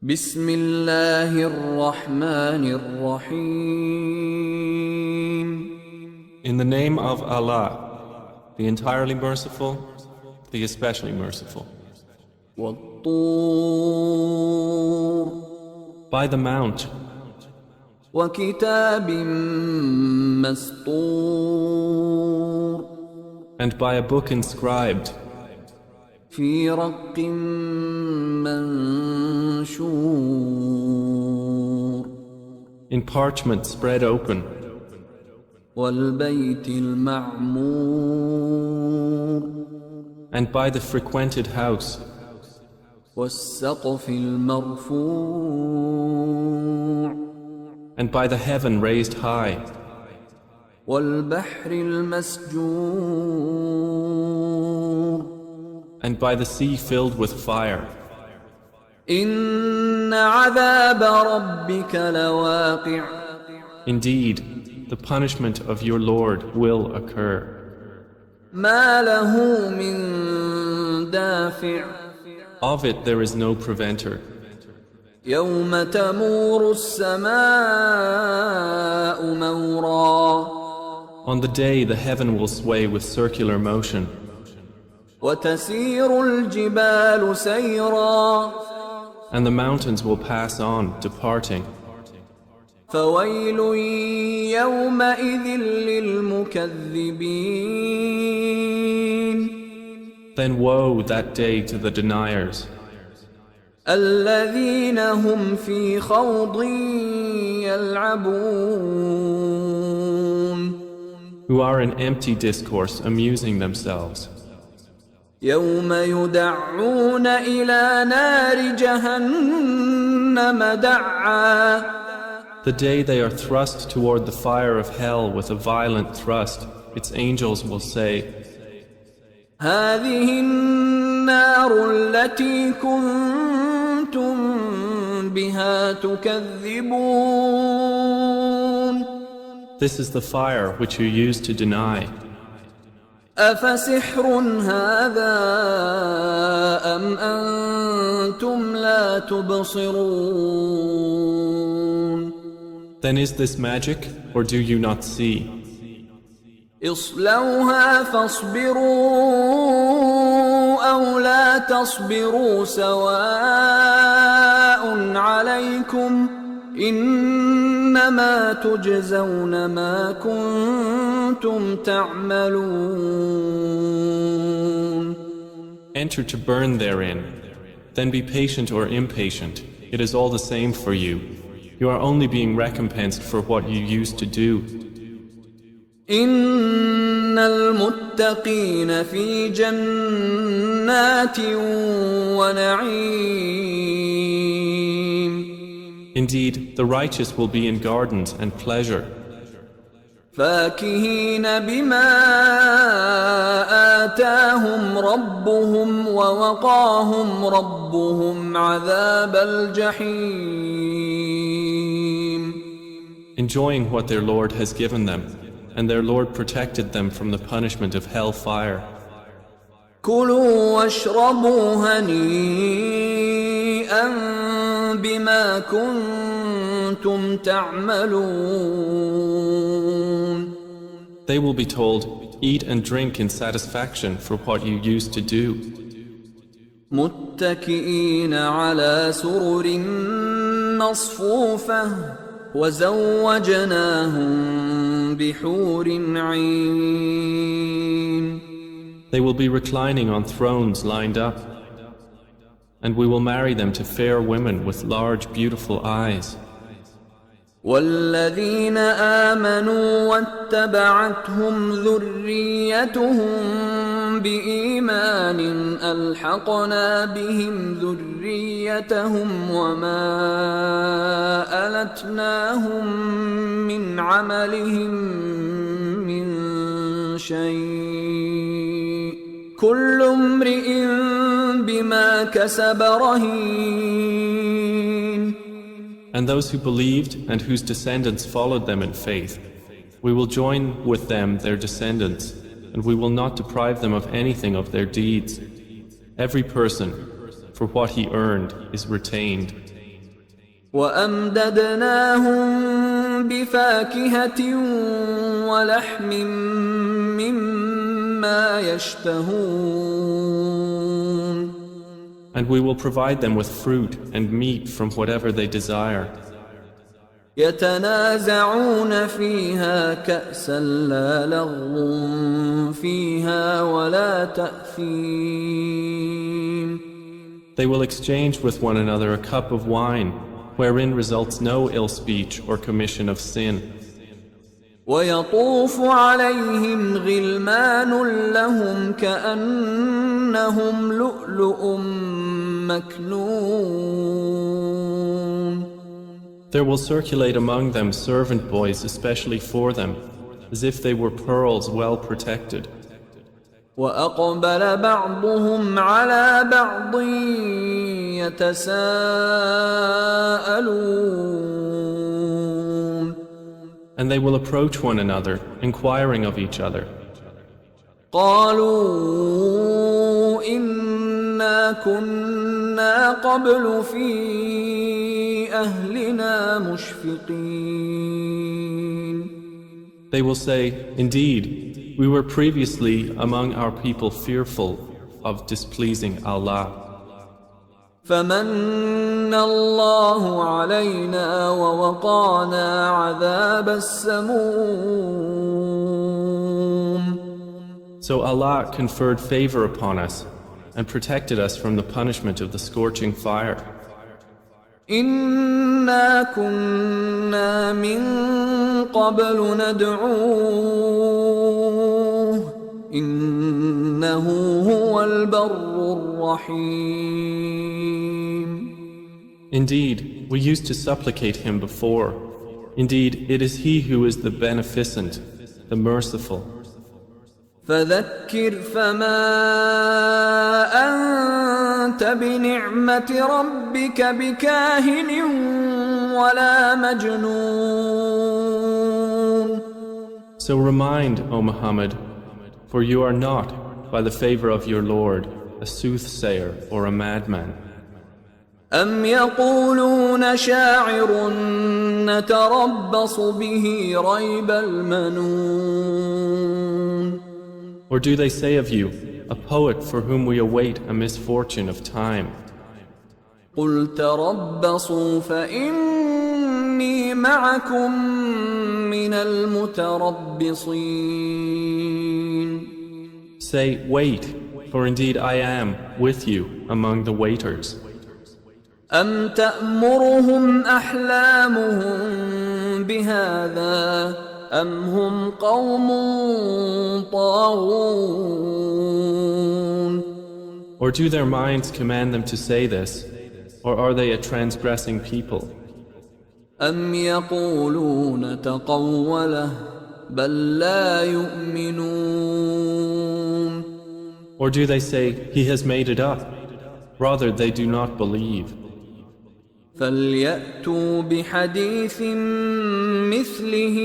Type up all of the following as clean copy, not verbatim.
بسم الله الرحمن الرحيم. In the name of Allah, the entirely merciful, the especially merciful. والطور By the mount, وكتاب مسطور and by a book inscribed, في رق منشور in parchment spread open, والبيت المعمور and by the frequented house, والسقف المرفوع and by the heaven raised high, والبحر المسجور and by the sea filled with fire. إن عذاب ربك لواقع. Indeed, the punishment of your Lord will occur. ما له من دافع. Of it there is no preventer. يوم تمور السماء مورا On the day the heaven will sway with circular motion, وتسير الجبال سيرا and the mountains will pass on, departing. فويل يومئذ للمكذبين. Then woe that day to the deniers, الذين هم في خوض يلعبون. who are in empty discourse amusing themselves. يوم يدعون إلى نار جهنم دعا. The day they are thrust toward the fire of hell with a violent thrust, its angels will say, هذه النار التي كنتم بها تكذبون. This is the fire which you used to deny. أفسحر هذا أم أنتم لا تبصرون. Then is this magic, or do you not see? اصلوها فاصبروا أو لا تصبروا سواء عليكم إنما تجزون ما كنتم تعملون. Enter to burn therein, then be patient or impatient. It is all the same for you. You are only being recompensed for what you used to do. إن المتقين في جنات ونعيم. Indeed, the righteous will be in gardens and pleasure, فاكهين بما آتاهم ربهم ووقاهم ربهم عذاب الجحيم. enjoying what their Lord has given them, and their Lord protected them from the punishment of hell fire. كلوا واشربوا هنيئا بما كنتم تعملون. They will be told, eat and drink in satisfaction for what you used to do. متكئين على سرر مصفوفة وزوجناهم بحور عين. They will be reclining on thrones lined up, and we will marry them to fair women with large, beautiful eyes. والذين آمنوا واتبعتهم ذريتهم بإيمان ألحقنا بهم ذريتهم وما ألتناهم من عملهم من شيء كل امرئ بما كسب رهين. And those who believed and whose descendants followed them in faith, we will join with them their descendants, and we will not deprive them of anything of their deeds. Every person, for what he earned, is retained. وأمددناهم بفاكهة ولحم مما يشتهون. And we will provide them with fruit and meat from whatever they desire. يتنازعون فيها كأسا لا لغو فيها ولا تأثيم. They will exchange with one another a cup of wine, wherein results no ill speech or commission of sin. ويطوف عليهم غلمان لهم كأنهم لؤلؤ مكنون. There will circulate among them servant boys especially for them, as if they were pearls well protected. وأقبل بعضهم على بعض يتساءلون. And they will approach one another, inquiring of each other. قالوا إنا كنا قبل في أهلنا مشفقين. They will say, Indeed, we were previously among our people fearful of displeasing Allah. فمن الله علينا ووقانا عذاب السموم. So Allah conferred favor upon us and protected us from the punishment of the scorching fire. إنا كنا من قبل ندعوه إنه هو البر الرحيم. Indeed, we used to supplicate him before. Indeed, it is he who is the beneficent, the merciful. فذكر فما أنت بنعمة ربك بكاهن ولا مجنون. So remind, O Muhammad, for you are not, by the favor of your Lord, a soothsayer or a madman. أم يقولون شاعر نتربص به ريب المنون. Or do they say of you, a poet for whom we await a misfortune of time? قل تربصوا فإني معكم من المتربصين. Say, wait, for indeed I am with you among the waiters. أم تأمرهم أحلامهم بهذا أم هم قوم طاغون. Or do their minds command them to say this, or are they a transgressing people? أم يقولون تقوله بل لا يؤمنون. Or do they say, he has made it up? Rather, they do not believe. فليأتوا بحديث مثله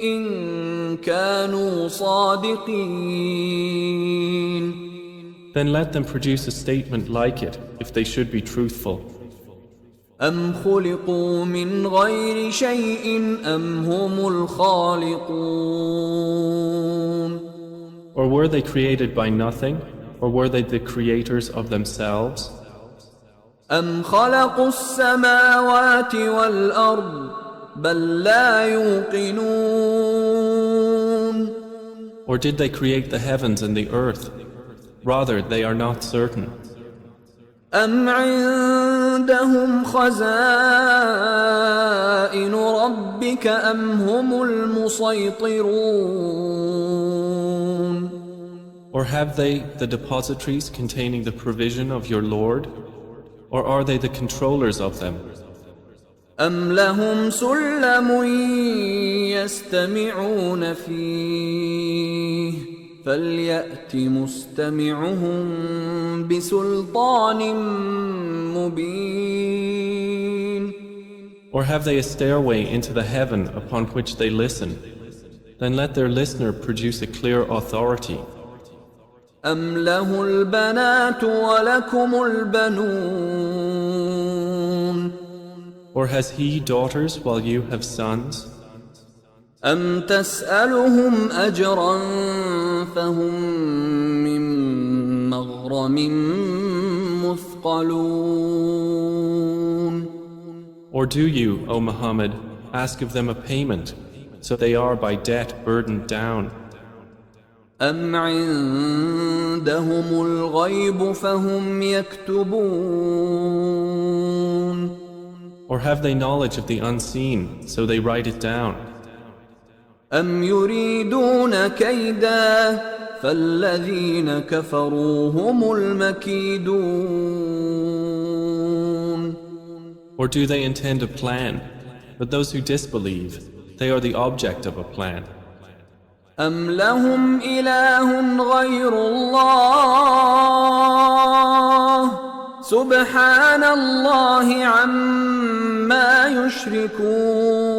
إن كانوا صادقين. Then let them produce a statement like it, if they should be truthful. أم خلقوا من غير شيء أم هم الخالقون. Or were they created by nothing, or were they the creators of themselves? أم خلقوا السماوات والأرض بل لا يوقنون. Or did they create the heavens and the earth? Rather, they are not certain. أم عندهم خزائن ربك أم هم المسيطرون. Or have they the depositories containing the provision of your Lord? Or are they the controllers of them? أم لهم سلم يستمعون فيه فليأت مستمعهم بسلطان مبين. Or have they a stairway into the heaven upon which they listen? Then let their listener produce a clear authority. أم له البنات ولكم البنون Or has he daughters while you have sons? أم تسألهم أجرا فهم من مغرم مثقلون. Or do you, O Muhammad, ask of them a payment, so they are by debt burdened down? أم عندهم الغيب فهم يكتبون. Or have they knowledge of the unseen, so they write it down? أم يريدون كيدا فالذين كفروا هم المكيدون. Or do they intend a plan? But those who disbelieve, they are the object of a plan. أم لهم إله غير الله سبحان الله عما يشركون.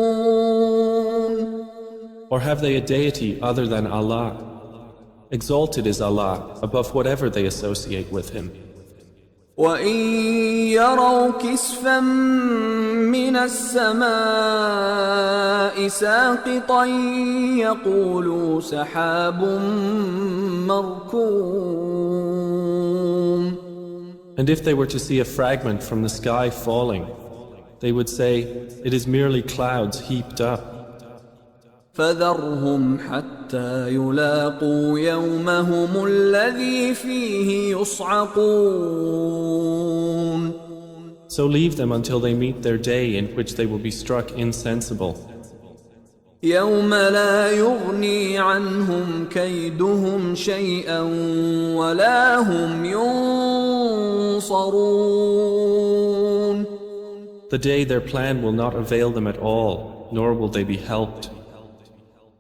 Or have they a deity other than Allah? Exalted is Allah above whatever they associate with Him. وإن يروا كسفا من السماء ساقطا يقولوا سحاب مركوم. And if they were to see a fragment from the sky falling, they would say, it is merely clouds heaped up. فذرهم حتى يلاقوا يومهم الذي فيه يصعقون. So leave them until they meet their day in which they will be struck insensible. يوم لا يغني عنهم كيدهم شيئا ولا هم ينصرون. The day their plan will not avail them at all, nor will they be helped.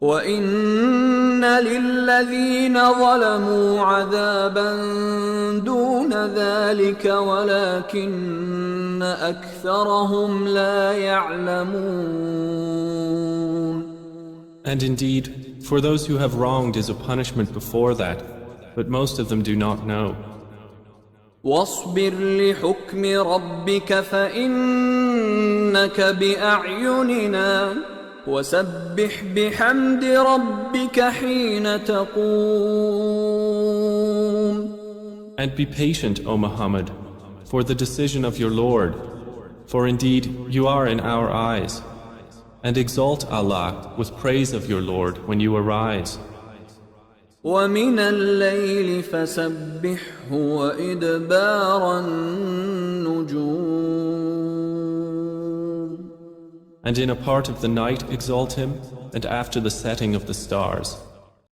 وَإِنَّ لِلَّذِينَ ظَلَمُوا عَذَابًا دُونَ ذَلِكَ وَلَكِنَّ أَكْثَرَهُمْ لَا يَعْلَمُونَ. And indeed, for those who have wronged is a punishment before that, but most of them do not know. وَاصْبِرْ لِحُكْمِ رَبِّكَ فَإِنَّكَ بِأَعْيُنِنَا وَسَبِّحْ بِحَمْدِ رَبِّكَ حِينَ تَقُومُ. And be patient, O Muhammad, for the decision of your Lord, for indeed you are in our eyes. And exalt Allah with praise of your Lord when you arise. وَمِنَ اللَّيْلِ فَسَبِّحْهُ وَإِدْبَارَ النُّجُومِ. And in a part of the night exalt him, and after the setting of the stars.